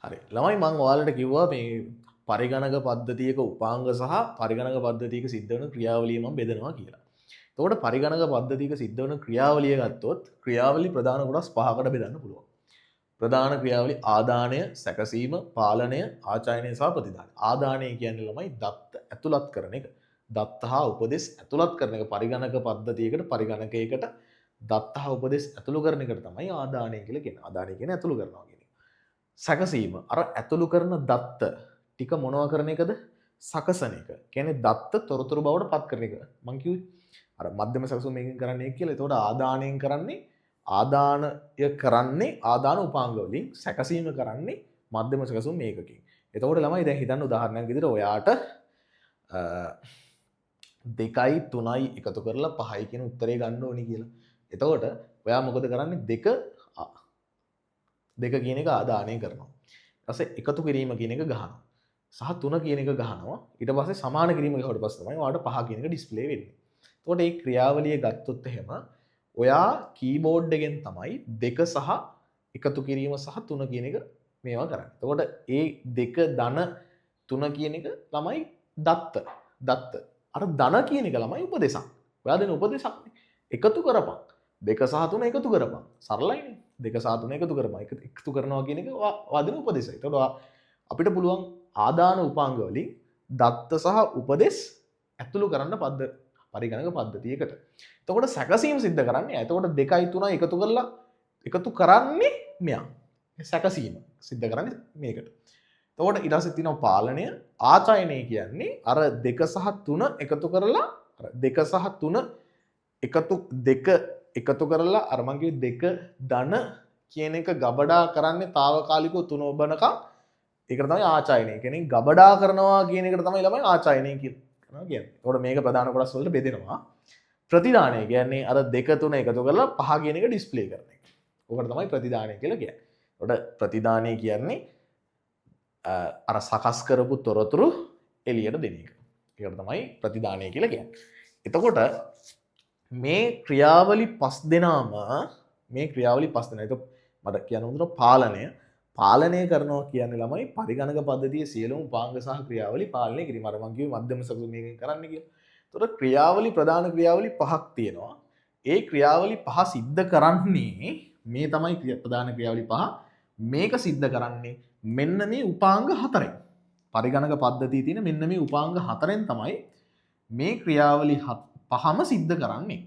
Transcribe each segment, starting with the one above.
හරි. ළමයි මම ඔයාලට කිව්වා මේ පරිගණක පද්ධතියක උපාංග සහ පරිගණක පද්ධතියක සිද්ධ වෙන ක්‍රියාවලිය මම බෙදනවා කියලා. එතකොට පරිගණක පද්ධතියක සිද්ධ වෙන ක්‍රියාවලිය ගත්තොත් ක්‍රියාවලි ප්‍රධාන කොටස් පහකට බෙදන්න පුළුවන්. ප්‍රධාන ක්‍රියාවලි ආදානය, සැකසීම, පාලනය, ආචායනය සහ ප්‍රතිදානය. ආදානය කියන්නේ ළමයි දත්ත ඇතුළත් කරන එක. දත්ත හා උපදෙස් ඇතුළත් කරන එක පරිගණක පද්ධතියකට පරිගණකයකට දත්ත හා උපදෙස් ඇතුළු කරන එකට තමයි ආදානය කියලා කියන්නේ. ආදානය කියන්නේ ඇතුළු කරනවා කියන එක. සැකසීම අර ඇතුළු කරන දත්ත ටික මොනවා කරන එකද? සකසන එක. කියන්නේ දත්ත තොරතුරු බවට පත් කරන එක. මං කිව්වේ අර මධ්‍යම සැකසුම මේකෙන් කරන්නේ කියලා. එතකොට ආදානයෙන් කරන්නේ ආදානය කරන්නේ ආදාන උපාංග වලින්, සැකසීම කරන්නේ මධ්‍යම සැකසුම් මේකකින්. එතකොට ළමයි දැන් හිතන්න උදාහරණයක් විදිහට ඔයාට 2යි 3යි එකතු කරලා 5යි කියන උත්තරේ ගන්න ඕනි කියලා. එතකොට ඔයා මොකද කරන්නේ? දෙක කියන එක ආදානය කරනවා. ඊට පස්සේ එකතු කිරීම කියන එක ගහනවා. සහ 3 කියන එක ගහනවා. ඊට පස්සේ සමාන කිරීම ගහුවට පස්සේ තමයි ඔයාලට 5 කියන එක ඩිස්ප්ලේ වෙන්නේ. එතකොට මේ ක්‍රියාවලිය ගත්තොත් එහෙම ඔයා කීබෝඩ් එකෙන් තමයි දෙක සහ එකතු කිරීම සහ 3 කියන එක මේවා කරන්නේ. එතකොට ඒ දෙක ධන 3 කියන එක ළමයි දත්ත. අර ධන කියන එක ළමයි උපදේශක්. ඔයා දෙන උපදේශක්නේ. එකතු කරපන්. දෙක සහ 3 එකතු කරපන්. සරලයිනේ. දෙක සහ 3 එකතු කරපන්. එකතු කරනවා කියන එක ඔයා දෙන උපදේශය. එතකොට අපිට පුළුවන් ආදාන උපාංග වලින් දත්ත සහ උපදේශ ඇතුළු කරන්න පරිගණක පද්ධතියකට. එතකොට සැකසීම සිද්ධ කරන්නේ. එතකොට 2යි 3යි එකතු කරලා එකතු කරන්නේ මෙයා. සැකසීම සිද්ධ කරන්නේ මේකට. එතකොට ඊට පස්සේ තියෙනවා පාලනය. ආචායනය කියන්නේ අර 2 සහ 3 එකතු කරලා අර 2 සහ 3 එකතු කරලා අර මං කිව්වේ දෙක ධන කියන එක ගබඩා කරන්නේ తాවකාලිකව 3 ඔබනකම්. ඒකට තමයි ආචායනය කියන්නේ. ගබඩා කරනවා කියන එකට තමයි ළමයි ආචායනය කියන්නේ. එතකොට මේක ප්‍රධාන කොටස් වලට බෙදෙනවා. ප්‍රතිදානය කියන්නේ අර 2 3 එකතු කරලා 5 කියන එක ඩිස්ප්ලේ කරන එක. ඔකට තමයි ප්‍රතිදානය කියලා කියන්නේ. එතකොට ප්‍රතිදානය කියන්නේ අර සකස් කරපු තොරතුරු එළියට දෙන එක. ඒකට තමයි ප්‍රතිදානය කියලා කියන්නේ. එතකොට මේ ක්‍රියාවලි 5 දෙනාම ඒක මට කියන්න උනන පාලනය කරනවා කියන්නේ ළමයි පරිගණක පද්ධතියේ සියලුම උපාංග සහ ක්‍රියාවලි පාලනය කිරීම. අර මං කිව්වේ මධ්‍යම සැකසුම මේකෙන් කරන්න කියලා. එතකොට ක්‍රියාවලි ප්‍රධාන ක්‍රියාවලි 5ක් තියෙනවා. ඒ ක්‍රියාවලි 5 සිද්ධ කරන්නේ මේ තමයි ප්‍රධාන ක්‍රියාවලි 5. මේක සිද්ධ කරන්නේ මෙන්න මේ උපාංග 4ෙන්. පරිගණක පද්ධතියේ තියෙන මෙන්න මේ උපාංග 4ෙන් තමයි මේ ක්‍රියාවලි 5ම සිද්ධ කරන්නේ.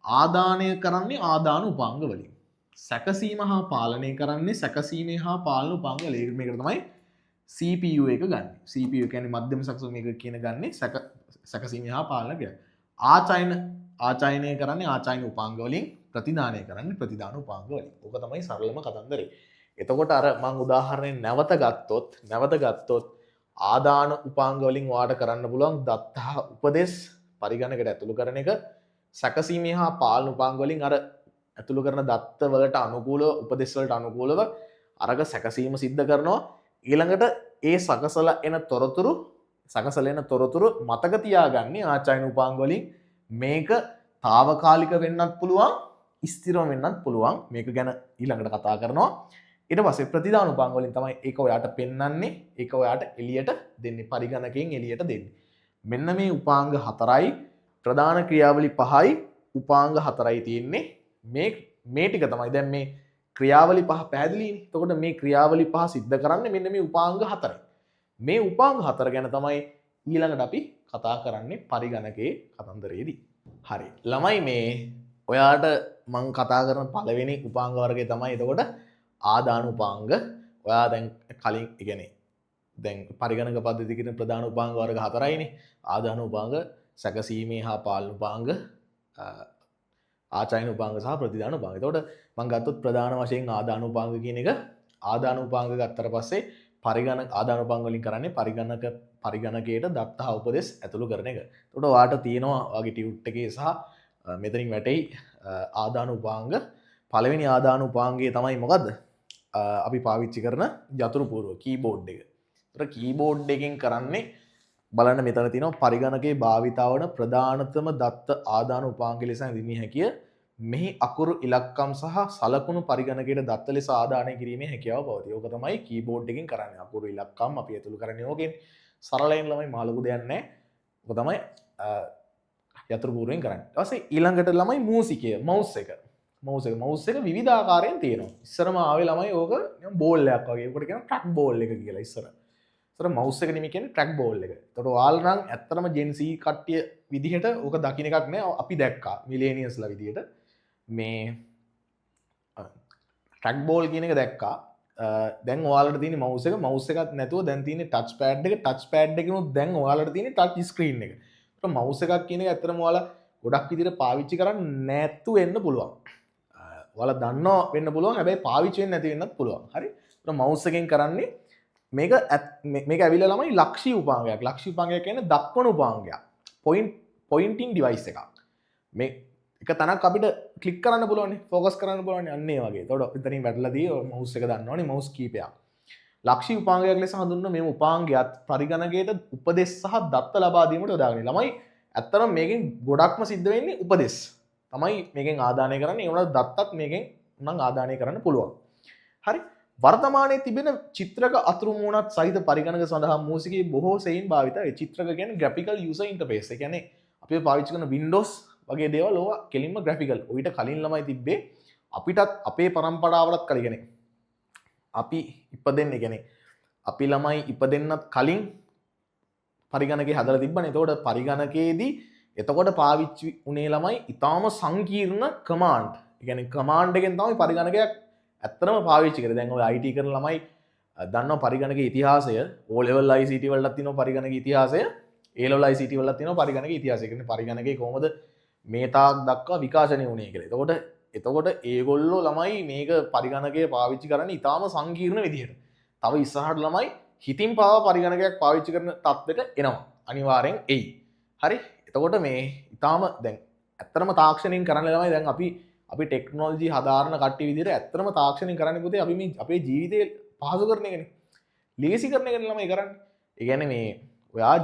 ආදානය කරන්නේ ආදාන උපාංග වලින්. සැකසීම හා පාලනය කරන්නේ සැකසීමේ හා පාලන උපාංග වලින්. මේකට තමයි CPU එක ගන්න. CPU කියන්නේ මධ්‍යම සැකසුම එක කියන ගන්නේ සැකසීම හා පාලන කියලා. ආචායනය කරන්නේ ආචායන උපාංග වලින්, ප්‍රතිදානය කරන්නේ ප්‍රතිදාන උපාංග වලින්. ඕක තමයි සරලම කතන්දරේ. එතකොට අර මම උදාහරණයෙන් නැවත ගත්තොත් ආදාන උපාංග වලින් ඔයාට කරන්න පුළුවන් දත්ත හා උපදෙස් පරිගණකයට ඇතුළු කරන එක. සැකසීමේ හා පාලන උපාංග වලින් අර ඇතුළු කරන දත්ත වලට අනුකූලව උපදෙස් වලට අනුකූලව අරක සැකසීම සිද්ධ කරනවා. ඊළඟට ඒ සකසලා එන තොරතුරු මතක තියාගන්නේ ආචායන උපාංග වලින්. මේක తాවකාලික වෙන්නත් පුළුවන්, ස්ථිරව වෙන්නත් පුළුවන්. මේක ගැන ඊළඟට කතා කරනවා. ඊට පස්සේ ප්‍රතිදාන උපාංග වලින් තමයි ඒක ඔයාට පෙන්වන්නේ. ඒක ඔයාට එළියට දෙන්නේ, පරිගණකයෙන් එළියට දෙන්නේ. මෙන්න මේ උපාංග 4යි, ප්‍රධාන ක්‍රියාවලි 5යි, උපාංග 4යි තියෙන්නේ. මේ ටික තමයි දැන් මේ ක්‍රියාවලි 5 පැහැදිලිනේ. එතකොට මේ ක්‍රියාවලි 5 සිද්ධ කරන්නේ මෙන්න මේ උපාංග 4යි. මේ උපාංග 4 ගැන තමයි ඊළඟට අපි කතා කරන්නේ පරිගණකයේ කතන්දරයේදී. හරි. ළමයි මේ ඔයාට මම කතා කරන පළවෙනි උපාංග වර්ගය තමයි එතකොට ආදාන උපාංග. ඔයා දැන් කලින් ඉගෙනේ. දැන් පරිගණක පද්ධතියේ කියන ප්‍රධාන උපාංග වර්ග 4යිනේ. ආදාන උපාංග, සැකසීමේ හා පාලන උපාංග, ආචායන උපාංග සහ ප්‍රතිදාන උපාංග. එතකොට මම ගත්තොත් ප්‍රධාන වශයෙන් ආදාන උපාංග කියන එක. ආදාන උපාංග ගත්තට පස්සේ ආදාන උපාංග වලින් කරන්නේ පරිගණකයට දත්ත හා උපදෙස් ඇතුළු කරන එක. එතකොට ඔයාට තියෙනවා ඔයාගේ ටියුට් එකේ සහ මෙතනින් වැටෙයි ආදාන උපාංග. පළවෙනි ආදාන උපාංගය තමයි මොකද්ද? අපි පාවිච්චි කරන යතුරු පුරුව කීබෝඩ් එක. ඒතර කීබෝඩ් එකෙන් කරන්නේ බලන්න මෙතන තියෙනවා පරිගණකයේ භාවිතා වන ප්‍රධානතම දත්ත ආදාන උපාංග ලෙස හැඳින්විය හැකිය මෙහි අකුරු ඉලක්කම් සහ සලකුණු පරිගණකයට දත්ත ලෙස ආදානය කිරීමේ හැකියාව පවතී. ඕක තමයි කීබෝඩ් එකකින් කරන්නේ. අකුරු ඉලක්කම් අපි ඇතුළු කරන්නේ ඕකෙන්. සරලයෙන් ළමයි මාළු දෙයක් නැහැ. ඕක තමයි යතුරු පූර්වයෙන් කරන්නේ. ඊට පස්සේ ඊළඟට ළමයි මූසිකය, මවුස් එක. මවුස් එක විවිධ ආකාරයෙන් තියෙනවා. ඉස්සරම ආවේ ළමයි ඕක නිකන් බෝල් එකක් වගේ. ඒකට කියනවා ට්‍රැක් බෝල් එක කියලා ඉස්සර. ඉස්සර මවුස් එක නෙමෙයි කියන්නේ ට්‍රැක් බෝල් එක. ඒතකොට ඔයාලා නම් ඇත්තටම ජෙන් Z කට්ටිය විදිහට ඕක දකින්න එකක් නෑ. අපි දැක්කා මිලේනියස්ලා විදිහට. මේ ට්‍රැක් බෝල් කියන එක දැක්කා. දැන් ඔයාලට තියෙන මවුස් එකක් නැතුව දැන් තියෙන්නේ ටච් පෑඩ් එක. ටච් පෑඩ් එකෙනුත් දැන් ඔයාලට තියෙන්නේ ටච් ස්ක්‍රීන් එක. ඒතකොට මවුස් එකක් කියන එක ඇත්තටම ඔයාලා ගොඩක් විදිහට පාවිච්චි කරන්නේ නැතු වෙන්න පුළුවන්. ඔයාලා දන්නවා වෙන්න පුළුවන්. හැබැයි පාවිච්චි වෙන්නේ නැති වෙන්නත් පුළුවන්. හරි. ඒතකොට මවුස් එකෙන් කරන්නේ මේක ඇවිල්ලා ළමයි ලක්ෂී උපාංගයක්. ලක්ෂී උපාංගයක් කියන්නේ දක්වන උපාංගයක්. පොයින්ටිං ඩිවයිස් එකක්. මේ එක තැනක් අපිට ක්ලික් කරන්න පුළුවන්, ફોකස් කරන්න පුළුවන්. අන්න ඒ වගේ. එතකොට ඉතින් වැටලාදී මවුස් එක දන්නවනේ මවුස් කීපයක්. ලක්ෂී උපාංගයක් ලෙස හඳුන්වන මේ උපාංගයත් පරිගණකයට උපදෙස් සහ දත්ත ලබා දීමට යොදාගන්නේ. ළමයි ඇත්තටම මේකෙන් ගොඩක්ම සිද්ධ වෙන්නේ උපදෙස්. තමයි මේකෙන් ආදානය කරන්නේ. ඒ වුණත් දත්තත් මේකෙන් නම් ආදානය කරන්න පුළුවන්. හරි. වර්තමානයේ තිබෙන චිත්‍රක අතුරු මුණත් සහිත පරිගණක සඳහා මූසිකයේ බොහෝ සෙයින් භාවිත වේ. චිත්‍රක කියන්නේ graphical user interface. ඒ කියන්නේ අපි පාවිච්චි කරන Windows වගේ දේවල් ඕවා කෙලින්ම graphical. ඔయిత කලින් ළමයි තිබ්බේ අපිටත් අපේ පරම්පරාවලත් කලින් කියන්නේ අපි ඉපදෙන්නේ කියන්නේ අපි ළමයි ඉපදෙන්නත් කලින් පරිගණකේ හදලා තිබ්බනේ. එතකොට පරිගණකයේදී එතකොට පාවිච්චි උනේ ළමයි ඊටාම සංකීර්ණ කමාන්ඩ්. ඒ කියන්නේ කමාන්ඩ් එකෙන් තමයි පරිගණකයක් ඇත්තටම පාවිච්චි කරේ. දැන් ඔය IT කරන ළමයි දන්නවා පරිගණකයේ ඉතිහාසය. O level ICT වලත් තියෙනවා පරිගණකයේ ඉතිහාසය. A level ICT වලත් තියෙනවා පරිගණකයේ ඉතිහාසය. කියන්නේ පරිගණකයේ කොහොමද මේ තාක් දක්වා විකාශනය වුණේ කියලා. එතකොට ඒගොල්ලෝ ළමයි මේක පරිගණකය පාවිච්චි කරන්නේ ඊටාම සංකීර්ණ විදිහට. තව ඉස්සරහට ළමයි හිතින් පාව පරිගණකයක් පාවිච්චි කරන තත්ත්වයට එනවා. අනිවාර්යෙන් එයි. හරි? එතකොට මේ ඊටාම දැන් ඇත්තටම තාක්ෂණයෙන් කරන්නේ ළමයි දැන් අපි ටෙක්නොලොජි හදාරන කට්ටිය විදිහට ඇත්තටම තාක්ෂණයෙන් කරන්නේ පුතේ අපි මේ අපේ ජීවිතේ පහසු කරන එකනේ. ලේසි කරන එකනේ ළමයි කරන්නේ. ඒ කියන්නේ මේ ඔයා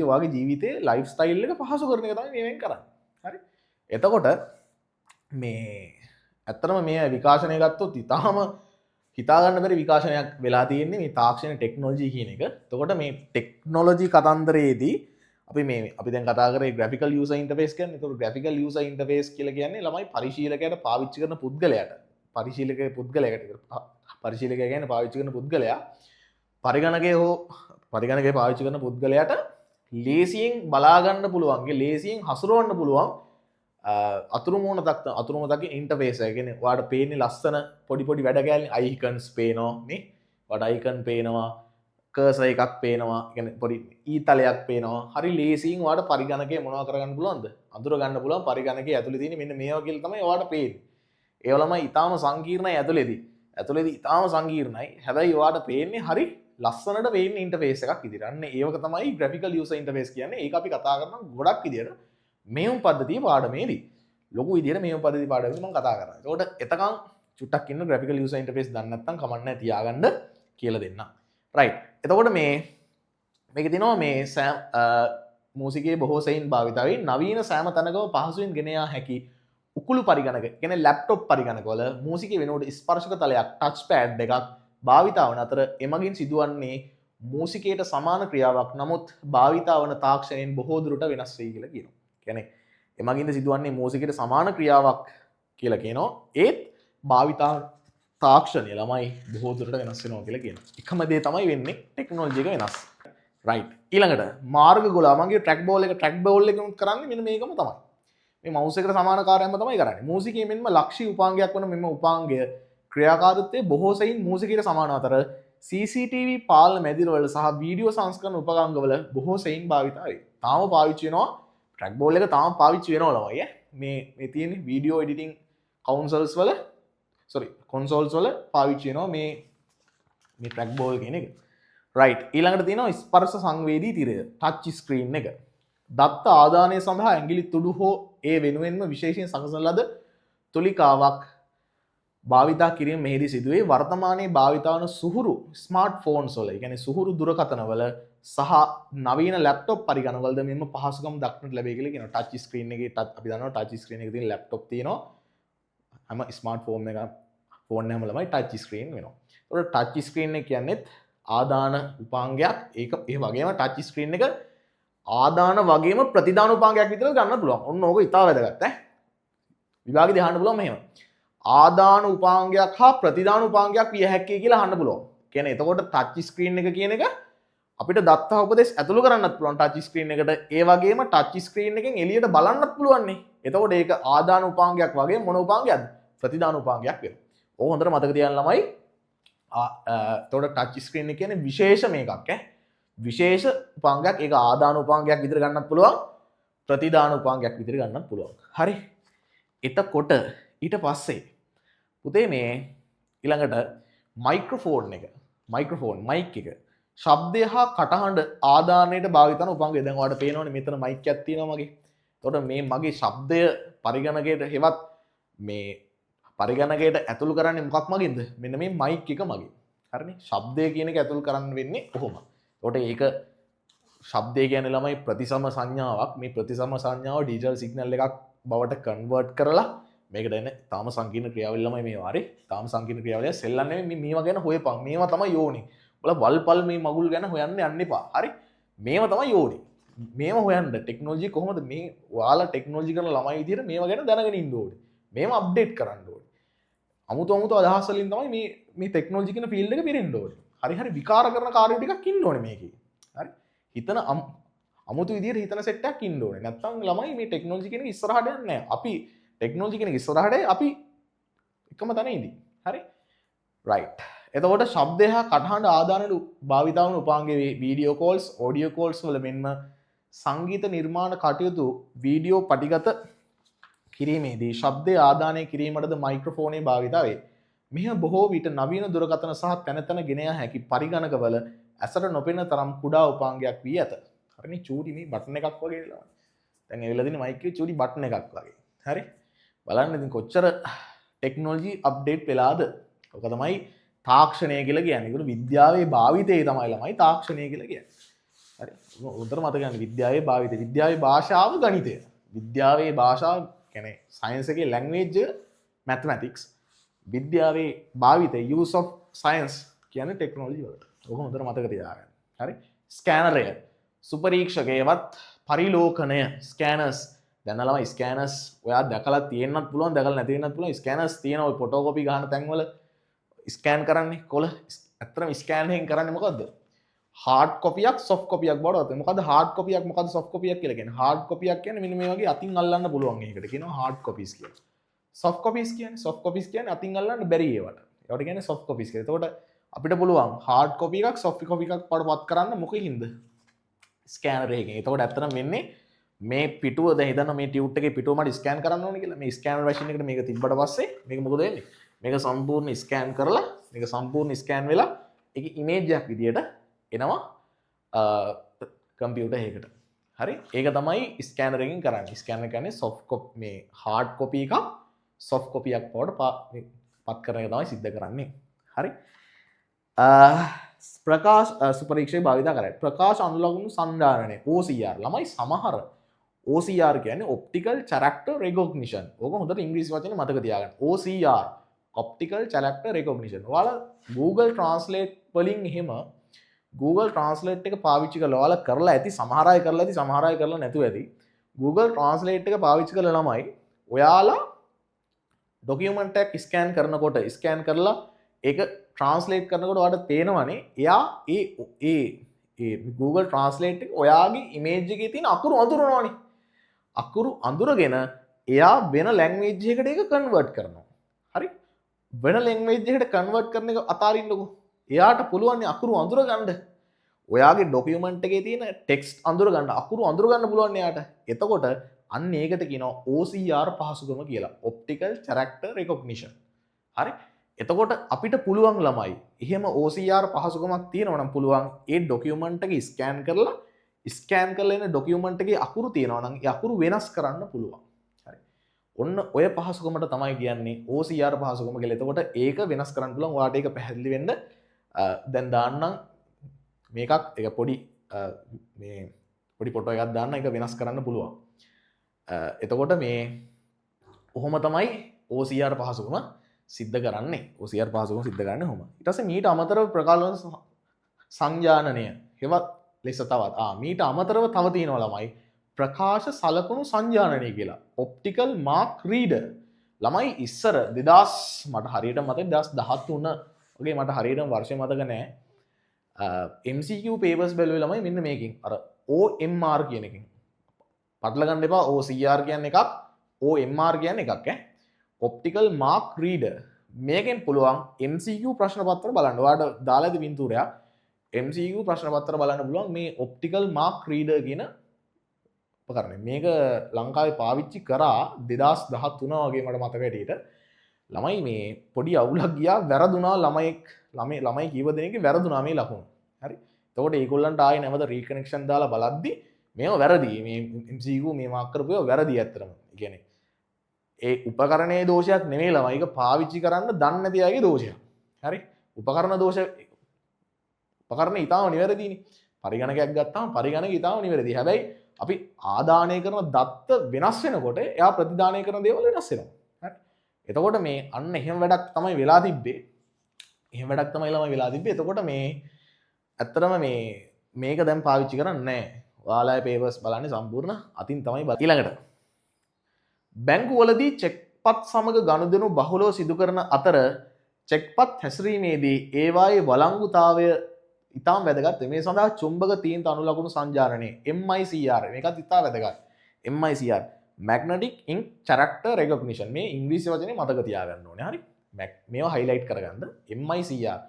ඔයාගේ ජීවිතේ ලයිෆ් ස්ටයිල් එක පහසු කරන එක තමයි මේවෙන් කරන්නේ. හරි? එතකොට මේ ඇත්තටම මේ විකාශනය ගත්තොත් ඉතාලම හිතාගන්න බැරි විකාශනයක් වෙලා තියෙන්නේ මේ තාක්ෂණ ටෙක්නොලොජි කියන එක. එතකොට මේ ටෙක්නොලොජි කතන්දරයේදී අපි දැන් කතා කරේ graphical user interface කියන්නේ. එතකොට graphical user interface කියලා කියන්නේ ළමයි පරිශීලකයාට පාවිච්චි කරන පුද්ගලයාට. පරිශීලකයා කියන්නේ පාවිච්චි කරන පුද්ගලයා පරිගණකය පාවිච්චි කරන පුද්ගලයාට ලේසියෙන් බලා ගන්න පුළුවන්, ලේසියෙන් හසුරවන්න පුළුවන් අතුරුමුණක් ඉන්ටර්ෆේස් එක. කියන්නේ ඔයාලට පේන්නේ ලස්සන පොඩි වැඩ කෑලි අයිකන්ස් පේනවා නේ. ඔයාලට අයිකන් පේනවා, කර්සර් එකක් පේනවා, කියන්නේ පොඩි ඊතලයක් පේනවා. හරි ලේසියෙන් ඔයාලට පරිගණකය මොනවා කරගන්න පුළුවන්ද? අඳුර ගන්න පුළුවන් පරිගණකයේ ඇතුලේ තියෙන මෙන්න මේවා කියලා තමයි ඔයාලට පේන්නේ. ඒව ළමයි ඊටාම සංකීර්ණයි ඇතුලේදී ඊටාම සංකීර්ණයි. හැබැයි ඔයාලට පේන්නේ හරි ලස්සනට පේන්නේ ඉන්ටර්ෆේස් එකක් විදිහට. අන්න ඒක තමයි graphical user interface කියන්නේ. ඒක අපි කතා කරනවා ගොඩක් විදිහට මෙහෙම පද්ධතිය පාඩමේදී. ලොකු විදිහට මෙහෙම පද්ධතිය පාඩමේදී මම කතා කරනවා. ඒකට එතකන් චුට්ටක් ඉන්න graphical user interface දන්නේ නැත්නම් කමක් නැහැ තියාගන්න කියලා දෙන්න. right. එතකොට මේකේ තියෙනවා මේ මූසිකයේ බොහෝ සෙයින් භාවිත වෙයි නවීන සෑම තැනකම පහසුවෙන් ගෙන යා හැකි උකුළු පරිගණක කියන්නේ ලැප්ටොප් පරිගණකවල මූසිකයේ වෙනකොට ස්පර්ශක තලයක් ටච් පෑඩ් එකක් භාවිතා වන අතර එමගින් සිදුවන්නේ මූසිකයට සමාන ක්‍රියාවක් නමුත් භාවිතා වන තාක්ෂණයෙන් බොහෝ දුරට වෙනස් වෙයි කියලා කියනවා. කියන්නේ එමගින්ද සිදුවන්නේ මූසිකයට සමාන ක්‍රියාවක් කියලා කියනවා. ඒත් භාවිතා තාක්ෂණය ළමයි බොහෝ දුරට වෙනස් වෙනවා කියලා කියනවා. එකම දේ තමයි වෙන්නේ ටෙක්නොලොජි එක වෙනස්. right. ඊළඟට මාර්ගගොල මගේ ට්‍රැක් බෝල් එක කරන්නේ මෙන්න මේකම තමයි. මේ මවුස් එකට සමාන කාර්යයක්ම තමයි කරන්නේ. මූසිකයේ මෙන්ම ලක්ෂී උපාංගයක් වන මෙම උපාංගය ක්‍රියාකාරීත්වයේ බොහෝ සෙයින් මූසිකයට සමාන අතර CCTV පාලන මැදිරිවල සහ වීඩියෝ සංස්කරණ උපකරණවල බොහෝ සෙයින් භාවිත වෙයි. තාම පාවිච්චි වෙනවා ට්‍රැක් බෝල් එක තාම පාවිච්චි වෙනවා ළමයි. මේ තියෙන්නේ වීඩියෝ එඩිටිං කොන්සෝල්ස් වල පාවිච්චි වෙනවා මේ ට්‍රැක් බෝල් කියන එක. right. ඊළඟට තියෙනවා ස්පර්ශ සංවේදී තිරය ටච් ස්ක්‍රීන් එක. දත්ත ආදානය සඳහා ඇඟිලි තුඩු හෝ ඒ වෙනුවෙන්ම විශේෂයෙන් සකසන ලද තුලිකාවක් භාවිතා කිරීම මෙහිදී සිදුවේ. වර්තමානයේ භාවිතා වන සුහුරු ස්මාර්ට්ෆෝන්ස් වල, ඒ කියන්නේ සුහුරු දුරකථනවල සහ නවීන ලැප්ටොප් පරිගණකවලද මෙන්න පහසුකම් දක්නට ලැබේ කියලා කියනවා. ටච් ස්ක්‍රීන් එකේ අපි දන්නවා ටච් ස්ක්‍රීන් එකේ තියෙන ලැප්ටොප් තියෙනවා. හැම ස්මාර්ට් ෆෝන් එකම ළමයි ටච් ස්ක්‍රීන් වෙනවා. ඒකට ටච් ස්ක්‍රීන් එක කියන්නේ ආදාන උපාංගයක්. ඒක ඒ වගේම ටච් ස්ක්‍රීන් එක ආදාන වගේම ප්‍රතිදාන උපාංගයක් විතර ගන්න පුළුවන්. ඔන්න ඕක ඉතාල වැදගත් ඈ. විභාගෙදී අහන්න පුළුවන් මෙහෙම. ආදාන උපාංගයක් හා ප්‍රතිදාන උපාංගයක් විය හැකියි කියලා අහන්න පුළුවන්. කියන්නේ එතකොට ටච් ස්ක්‍රීන් එක කියන එක අපිට දත්ත උපදෙස් ඇතුළු කරන්නත් පුළුවන් ටච් ස්ක්‍රීන් එකට. ඒ වගේම ටච් ස්ක්‍රීන් එකෙන් එළියට බලන්නත් පුළුවන් නේ. එතකොට ඒක ආදාන උපාංගයක් වගේ මොන උපාංගයක්ද? ප්‍රතිදාන උපාංගයක් වෙනවා. ඕක හොඳට මතක තියාගන්න ළමයි. එතකොට ටච් ස්ක්‍රීන් එක කියන්නේ විශේෂ මේකක් ඈ. විශේෂ උපාංගයක්. ඒක ආදාන උපාංගයක් විතර ගන්නත් පුළුවන්. ප්‍රතිදාන උපාංගයක් විතර ගන්නත් පුළුවන්. හරි. එතකොට ඊට පස්සේ පුතේ මේ ඊළඟට මයික්‍රොෆෝන් එක මයික් එක ශබ්දය හා කටහඬ ආදානයට භාවිත වන උපාංගය. දැන් ඔයාලට පේනවනේ මෙතන මයික් එකක් තියෙනවා මගේ. එතකොට මේ මගේ ශබ්දය පරිගණකයට හෙවත් මේ පරිගණකයට ඇතුළු කරන්නේ මොකක් මගින්ද? මෙන්න මේ මයික් එක මගින්. හරිනේ. ශබ්දය කියන එක ඇතුළු කරන්න වෙන්නේ කොහොම? එතකොට ඒක ශබ්දය කියන්නේ ළමයි ප්‍රතිසම සංඥාවක්. මේ ප්‍රතිසම සංඥාව ඩිජිටල් සිග්නල් එකක් බවට කන්වර්ට් කරලා මේකට එන්නේ තාම සංකීර්ණ ක්‍රියාවලිය ළමයි මේ වාරේ. තාම සංකීර්ණ ක්‍රියාවලිය සෙල්ලම් නෙමෙයි. මේවා ගැන හොයපන්. මේවා තමයි යෝනේ. ඔයාලා වල්පල් මේ මගුල් ගැන හොයන්න යන්න එපා. හරි? මේවා තමයි යෝනේ. මේවා හොයන්න ටෙක්නොලොජි කොහොමද මේ ඔයාලා ටෙක්නොලොජි කරන ළමයි විදියට මේවා ගැන දැනගෙන ඉන්න ඕනේ. මේවා අප්ඩේට් කරන්න ඕනේ. අමුතු අදහස් වලින් තමයි මේ ටෙක්නොලොජි කියන ෆීල්ඩ් එක පිරෙන්න ඕනේ. හරි විකාර කරන කාර්යෝ ටිකක් ඉන්න ඕනේ මේකේ. හරි? හිතන අමුතු විදියට හිතන සෙට් එකක් ඉන්න ඕනේ. නැත්නම් ළමයි මේ ටෙක්නොලොජි කියන එක ඉස්සරහට යන්නේ නැහැ. අපි ටෙක්නොලොජි කියන එක ඉස්සරහට අපි එකම තැන ඉඳි. හරි? රයිට්. එතකොට ශබ්දය හා කටහඬ ආදානයට භාවිත වන උපාංගයේ වීඩියෝ කෝල්ස්, ඔඩියෝ කෝල්ස් වල මෙන්ම සංගීත නිර්මාණ කටයුතු වීඩියෝ පටිගත කිරීමේදී ශබ්දය ආදානය කිරීමටද මයික්‍රොෆෝනය භාවිත වේ. මෙහ බොහෝ විට නවීන දුරකථන සහ තැන තැන ගෙන යා හැකි පරිගණකවල ඇසට නොපෙනෙන තරම් කුඩා උපාංගයක් වී ඇත. හරිනේ චූටි මේ බටන් එකක් වගේ ලා. දැන් එවිලා දින මයික් එකේ චූටි බටන් එකක් වගේ. හරි? බලන්න ඉතින් කොච්චර ටෙක්නොලොජි අප්ඩේට් වෙලාද? ඔක තමයි තාක්ෂණය කියලා කියන්නේ. ඒක විද්‍යාවේ භාවිතය තමයි ළමයි තාක්ෂණය කියලා කියන්නේ. හරි. උන්ට මතක ගන්න විද්‍යාවේ භාවිතය. විද්‍යාවේ භාෂාව ගණිතය. විද්‍යාවේ භාෂාව කියන්නේ සයන්ස් එකේ ලැන්ග්වේජ් මැතමැටික්ස්. විද්‍යාවේ භාවිතය use of science කියන්නේ ටෙක්නොලොජි වලට. ඔක හොඳට මතක තියාගන්න. හරි. ස්කෑනරය, සුපරීක්ෂකයවත් පරිලෝකනය, ස්කෑනර්ස්. දැන් ළමයි ස්කෑනර්ස් ඔයා දැකලා තියෙන්නත් පුළුවන්, දැකලා නැති වෙන්නත් පුළුවන්. ස්කෑනර්ස් තියෙන ඔය ෆොටෝකෝපි ගන්න තැන්වල ස්කෑන් කරන්නේ කොළ. ඇත්තටම ස්කෑන් එකෙන් කරන්නේ මොකද්ද? හાર્ඩ් කොපියක් සොෆ්ට් කොපියක් බවට වත. මොකද්ද හાર્ඩ් කොපියක් මොකද්ද සොෆ්ට් කොපියක් කියලා කියන්නේ? හાર્ඩ් කොපියක් කියන්නේ මෙන්න මේ වගේ අතින් අල්ලන්න පුළුවන් එකකට කියනවා හાર્ඩ් කොපිස් කියලා. සොෆ්ට් කොපිස් කියන්නේ අතින් අල්ලන්න බැරි ඒවට. ඒවට කියන්නේ සොෆ්ට් කොපිස් කියලා. එතකොට අපිට පුළුවන් හાર્ඩ් කොපි එකක් සොෆ්ට් කොපි එකක් වඩපත් කරන්න මොකකින්ද? ස්කෑනර් එකකින්. එතකොට ඇත්තටම වෙන්නේ මේ පිටුව දැන් හිතන්න මේ ටියුට් එකේ පිටුව මට ස්කෑන් කරන්න ඕනේ කියලා. මේ ස්කෑනර් මැෂින් එකට මේක තිබ්බට පස්සේ මේක මොකද වෙන්නේ? මේක සම්පූර්ණ ස්කෑන් කරලා මේක සම්පූර්ණ ස්කෑන් වෙලා ඒක ඉමේජ් එකක් විදියට එනවා කම්පියුටර් එකකට. හරි? ඒක තමයි ස්කෑනර් එකෙන් කරන්නේ. ස්කෑනර් කියන්නේ සොෆ්ට් කොපි මේ හાર્ඩ් කොපි එකක් සොෆ්ට් කොපි එකක් බවට පත් කරන එක තමයි සිද්ධ කරන්නේ. හරි? ප්‍රකාශ සුපරීක්ෂය භාවිත කරයි. ප්‍රකාශ අනුලගුණු සංධාරණය OCR ළමයි සමහර OCR කියන්නේ optical character recognition. ඕක හොඳට ඉංග්‍රීසි වචනේ මතක තියාගන්න. OCR optical character recognition. ඔයාලා Google Translate වලින් එහෙම Google Translate එක පාවිච්චි කරලා ඔයාලා කරලා ඇති, සමහර අය කරලා ඇති, සමහර අය කරලා නැතුව ඇති. Google Translate එක පාවිච්චි කරලා ළමයි ඔයාලා ડોකියුමන්ට් එකක් ස්කෑන් කරනකොට ස්කෑන් කරලා ඒක ට්‍රාන්ස්ලේට් කරනකොට ඔයාලට පේනවනේ එයා ඒ Google Translate එක ඔයාගේ ඉමේජ් එකේ තියෙන අකුරු අඳුරනවානේ. අකුරු අඳුරගෙන එයා වෙන ලැන්ග්වේජ් එකකට ඒක කන්වර්ට් කරනවා. හරි? වෙන ලැන්ග්වේජ් එකකට කන්වර්ට් කරන එක අතාරින්නකෝ. එයාට පුළුවන් අකුරු අඳුර ගන්න. ඔයාගේ ડોකියුමන්ට් එකේ තියෙන ටෙක්ස්ට් අඳුර ගන්න, අකුරු අඳුර ගන්න පුළුවන් එයාට. එතකොට අන්න ඒකට කියනවා OCR පහසුකම කියලා. Optical Character Recognition. හරි? එතකොට අපිට පුළුවන් ළමයි එහෙම OCR පහසුකමක් තියෙනවා නම් පුළුවන් ඒ ડોකියුමන්ට් එක ස්කෑන් කරලා එන ડોකියුමන්ට් එකේ අකුරු තියෙනවා නම් ඒ අකුරු වෙනස් කරන්න පුළුවන්. හරි. ඔන්න ඔය පහසුකමට තමයි කියන්නේ OCR පහසුකම කියලා. එතකොට ඒක වෙනස් කරන්න පුළුවන්. ඔයාලට ඒක පැහැදිලි වෙන්න දැන් දාන්නම් මේකක් එක පොඩි ෆොටෝ එකක් දාන්න ඒක වෙනස් කරන්න පුළුවන්. එතකොට මේ ඔහොම තමයි OCR පහසුකම සිද්ධ කරන්නේ OCR පහසුකම සිද්ධ කරන්නේ කොහොම. ඊට පස්සේ මීට අමතරව ප්‍රකාශන සංජානනය හෙවත් ලෙස තවත් මීට අමතරව තව තියෙනවා ළමයි ප්‍රකාශ සලකුණු සංජානනය කියලා. Optical mark reader. ළමයි ඉස්සර 2000 මට හරියට මතක 2013 වගේ මට හරියටම වර්ෂය මතක නැහැ. MCQ papers බැලුවේ ළමයි මෙන්න මේකෙන් අර OMR කියන එකෙන්. පටල ගන්න එපා OCR කියන්නේ එකක් OMR කියන්නේ එකක් ඔප්ටිකල් මාක් රීඩර්. මේකෙන් පුළුවන් MCQ ප්‍රශ්න පත්‍ර බලන්න. ඔයාලට දාලා ඇති පින්තූරයක් MCQ ප්‍රශ්න පත්‍ර බලන්න පුළුවන් මේ ඔප්ටිකල් මාක් රීඩර් කියන උපකරණය. මේක ලංකාවේ පාවිච්චි කරා 2013 වගේ මට මතක හැටියට. ළමයි මේ පොඩි අවුලක් ගියා වැරදුනා ළමයි කීව දෙනෙක්ගේ වැරදුනා මේ ලකුණු. හරි. එතකොට ඒගොල්ලන්ට ආයේ නැවත රීකනෙක්ෂන් දාලා බලද්දි මේව වැරදි. මේ MCQ මේ මාක් කරපුව වැරදි ඇත්තටම. ඒ කියන්නේ ඒ උපකරණයේ දෝෂයක් නෙමෙයි ළමයි. ඒක පාවිච්චි කරන්න දන්නේ නැති අයගේ දෝෂයක්. හරි. උපකරණ දෝෂ උපකරණ ඊටාම නිවැරදිනේ. පරිගණකයක් ගත්තාම පරිගණක ඊටාම නිවැරදි. හැබැයි අපි ආදානය කරන දත්ත වෙනස් වෙනකොට එයා ප්‍රතිදානය කරන දේවල් වෙනස් වෙනවා. හරි. එතකොට මේ අන්න එහෙම වැඩක් තමයි වෙලා තිබ්බේ. එහෙම වැඩක් තමයි ළමයි වෙලා තිබ්බේ. එතකොට මේ ඇත්තටම මේක දැන් පාවිච්චි කරන්නේ නැහැ. ඔයාලගේ පේපර්ස් බලන්නේ සම්පූර්ණ අතින් තමයි බලන්නේ. ඊළඟට බැංකුවලදී චෙක්පත් සමග ගනුදෙනු බහුලව සිදු කරන අතර චෙක්පත් හැසිරීමේදී ඒවායේ වළංගුතාවය ඉතාම වැදගත්. මේ සඳහා චුම්බක තීන්ත අණු ලකුණු සංජානනය MICR මේකත් ඉතා වැදගත්. MICR magnetic ink character recognition. මේ ඉංග්‍රීසි වචනේ මතක තියාගන්න ඕනේ. හරි. මේවා highlight කරගන්න. MICR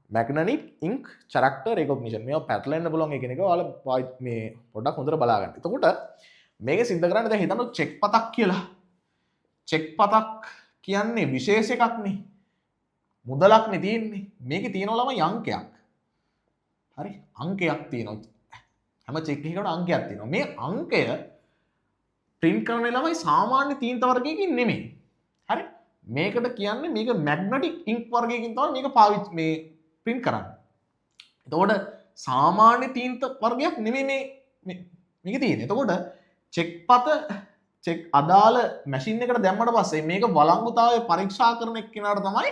magnetic ink character recognition. මේවා පැටලෙන්න පුළුවන් එක ඔයාලා මේ පොඩ්ඩක් හොඳට බලා ගන්න. එතකොට මේක සිද්ධ කරන්නේ දැන් හිතන්න චෙක් පතක් කියලා. චෙක් පතක් කියන්නේ විශේෂ එකක් නේ. මුදලක් නේ තියෙන්නේ. මේකේ තියෙනවා ළමයි අංකයක්. හරි. අංකයක් තියෙනවා. හැම චෙක් එකකටම අංකයක් තියෙනවා. මේ අංකය print කරන ළමයි සාමාන්‍ය තීන්ත වර්ගයකින් නෙමෙයි. හරි. මේකට කියන්නේ මේක magnetic ink වර්ගයකින් තමයි මේක පාවිච්චි මේ print කරන්නේ. එතකොට සාමාන්‍ය තීන්ත වර්ගයක් නෙමෙයි මේක තියෙන්නේ. එතකොට චෙක් අදාළ මැෂින් එකට දැම්මට පස්සේ මේක වළංගුතාවය පරීක්ෂා කරන එක්කෙනාට තමයි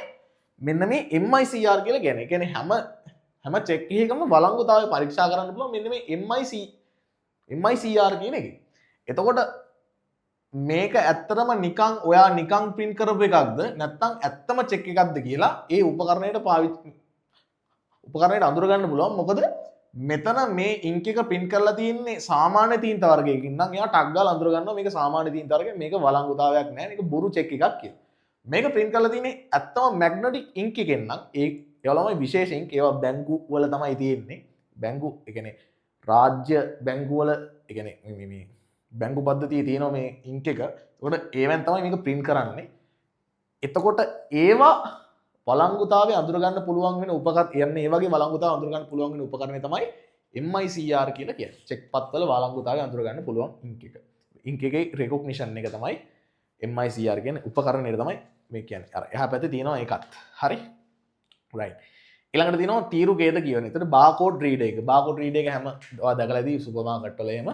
මෙන්න මේ MICR කියලා කියන්නේ. කියන්නේ හැම චෙක් එකකම වළංගුතාවය පරීක්ෂා කරන්න පුළුවන් මෙන්න මේ MICR කියන එක. එතකොට මේක ඇත්තටම නිකන් ඔයා නිකන් print කරපු එකක්ද නැත්නම් ඇත්තම චෙක් එකක්ද කියලා ඒ උපකරණයට අඳුර ගන්න පුළුවන්. මොකද මෙතන මේ ඉන්ක් එක print කරලා තියෙන්නේ සාමාන්‍ය තීන්ත වර්ගයකින් නම් එයා ටග් ගාලා අඳුර ගන්නවා මේක සාමාන්‍ය තීන්ත වර්ගයක් මේක වළංගුතාවයක් නෑ මේක බොරු චෙක් එකක් කියලා. මේක print කරලා තියෙන්නේ ඇත්තම magnetic ink එකෙන් නම් ඒවා ළමයි විශේෂ ink ඒවා බැංකු වල තමයි තියෙන්නේ. බැංකු ඒ කියන්නේ රාජ්‍ය බැංකු වල ඒ කියන්නේ මේ බැංකු පද්ධතියේ තියෙනවා මේ ink එක. ඒකට ඒවෙන් තමයි මේක print කරන්නේ. එතකොට ඒවා වළංගුතාවය අඳුර ගන්න පුළුවන් වෙන උපකරණ ඒ වගේ වළංගුතාවය අඳුර ගන්න පුළුවන් වෙන උපකරණය තමයි MICR කියලා කියන්නේ. චෙක් පත්වල වළංගුතාවය අඳුර ගන්න පුළුවන් ink එක. ink එකේ recognition එක තමයි MICR කියන්නේ උපකරණය තමයි මේ කියන්නේ. අර එහා පැත්තේ තියෙනවා ඒකත්. හරි. right. ඊළඟට තියෙනවා තීරු ගේද කියවන. ඒතර barcode reader එක. barcode reader එක හැම ඔයා දැකලා ඇති සුපර් මාකට් වල එහෙම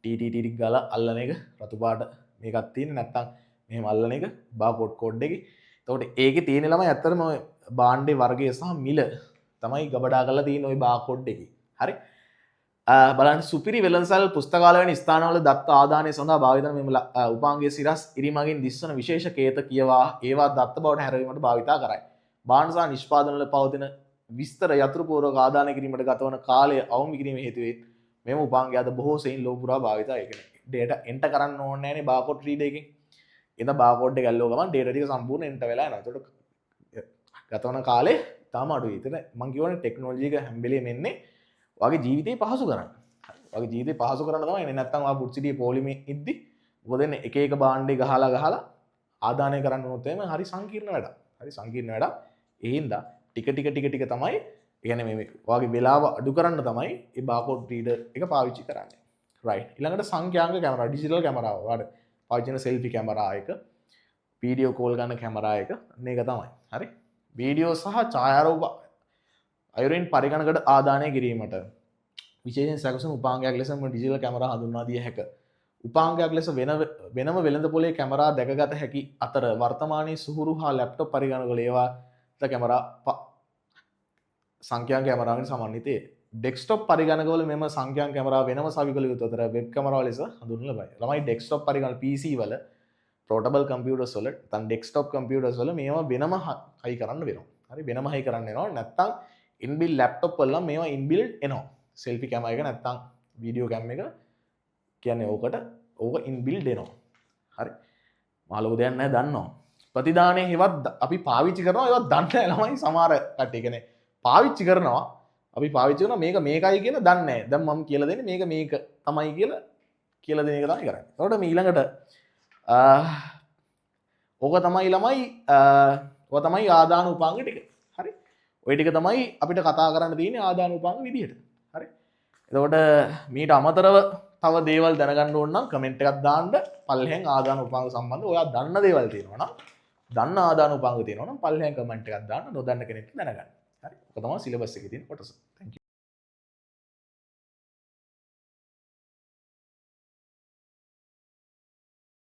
TTT ටික ගාලා අල්ලන එක රතු පාට මේකක් තියෙන නැත්නම් මෙහෙම අල්ලන එක barcode code එකේ. එතකොට ඒකේ තියෙන ළමයි ඇත්තටම භාණ්ඩේ වර්ගය සහ මිල තමයි ගබඩා කරලා තියෙන ওই barcode එකේ. හරි. බලන්න සුපිරි වෙළඳසල් පුස්තකාල වැනි ස්ථානවල දත්ත ආදානය සඳහා භාවිත වන මෙම උපාංගයේ සිරස් ඉරිමගින් දිස්වන විශේෂ කේත කියවා ඒවා දත්ත බවට හැරවීමට භාවිතා කරයි. භාණ්ඩ සහ නිෂ්පාදනවල පවතින විස්තර යතුරුපූර්වක ආදානය කිරීමට ගතවන කාලය අවම කිරීම හේතුවෙන් මෙම උපාංගය අද බොහෝ සෙයින් ලෝක පුරා භාවිතා කරනවා. data enter කරන්න ඕනේ නැහැනේ barcode reader එකෙන්. එතන barcode එක ඇල්ලුව ගමන් data ටික සම්පූර්ණ enter වෙලා යනවා. ඒකට ගතවන කාලේ තාම අඩුයි. ඒතන මම කියවනේ ටෙක්නොලොජි එක හැම වෙලේම එන්නේ ඔයාගේ ජීවිතේ පහසු කරන්න. ඔයාගේ ජීවිතේ පහසු කරන්න තමයි එන්නේ. නැත්තම් ඔයා පුඩ්සිටියේ පොලිමේ ඉද්දි මොකද එන්නේ එක එක භාණ්ඩේ ගහලා ආදානය කරන්න උනොත් එහෙම හරි සංකීර්ණ වැඩක්. හරි සංකීර්ණ වැඩක්. ඒ හින්දා ටික ටික තමයි කියන්නේ මේ ඔයාගේ වෙලාව අඩු කරන්න තමයි මේ barcode reader එක පාවිච්චි කරන්නේ. right. ඊළඟට සංඛ්‍යාංක කැමරා ඩිජිටල් කැමරාව. ඔයාලට පාවිච්චි කරන selfie කැමරා එක, වීඩියෝ කෝල් ගන්න කැමරා එක මේක තමයි. හරි. වීඩියෝ සහ ඡායාරූප අයුරින් පරිගණකට ආදානය කිරීමට විශේෂයෙන් සැකසුණු උපාංගයක් ලෙස ඩිජිටල් කැමරා හඳුන්වා දිය හැක. උපාංගයක් ලෙස වෙනම වෙළඳ පොලේ කැමරා දැකගත හැකි අතර වර්තමානයේ සුහුරු හා ලැප්ටොප් පරිගණකවල ඒවාට කැමරා සංඛ්‍යාංක කැමරාවෙන් සමන්විතය. ඩෙස්ක්ටොප් පරිගණකවල මෙම සංඛ්‍යාංක කැමරා වෙනම සවි කළ යුතු අතර වෙබ් කැමරාව ලෙස හඳුන්වලා ලබයි. ළමයි ඩෙස්ක්ටොප් පරිගණක PC වල පෝටබල් කම්පියුටර්ස් වල නැත්නම් ඩෙස්ක්ටොප් කම්පියුටර්ස් වල මේවා වෙනම හයි කරන්න වෙනවා. හරි වෙනම හයි කරන්න වෙනවා. නැත්නම් ඉන්බිල්ට් ලැප්ටොප් වල නම් මේවා ඉන්බිල්ට් එනවා. සෙල්ෆි කැමරා එක නැත්නම් වීඩියෝ කැම් එක කියන්නේ ඕක ඉන්බිල්ට් එනවා. හරි. මාළු දෙයක් නැහැ දන්නවා. ප්‍රතිදානයේ හෙවත් අපි පාවිච්චි කරනවා ඒවත් දන්නේ නැහැ ළමයි සමහර කට්ටිය කියන්නේ පාවිච්චි කරනවා අපි පාවිච්චි කරනවා මේක මේකයි කියලා දන්නේ නැහැ. දැන් මම කියලා දෙන්නේ මේක තමයි කියලා දෙන එක තමයි කරන්නේ. එතකොට මේ ඊළඟට ඕක තමයි ළමයි ඕක තමයි ආදාන උපාංග ටික. හරි. ওই ටික තමයි අපිට කතා කරන්න තියෙන්නේ ආදාන උපාංග විදිහට. හරි. එතකොට මීට අමතරව තව දේවල් දැනගන්න ඕන නම් කමෙන්ට් එකක් දාන්න. පල්ලෙහෙන් ආදාන උපාංග සම්බන්ධව ඔයා දන්න දේවල් තියෙනවා නම් දන්න ආදාන උපාංග තියෙනවා නම් පල්ලෙහෙන් කමෙන්ට් එකක් දාන්න. නොදන්න කෙනෙක් දැනගන්න. හරි. ඔක තමයි සිලබස් එකේ තියෙන කොටස. Thank you.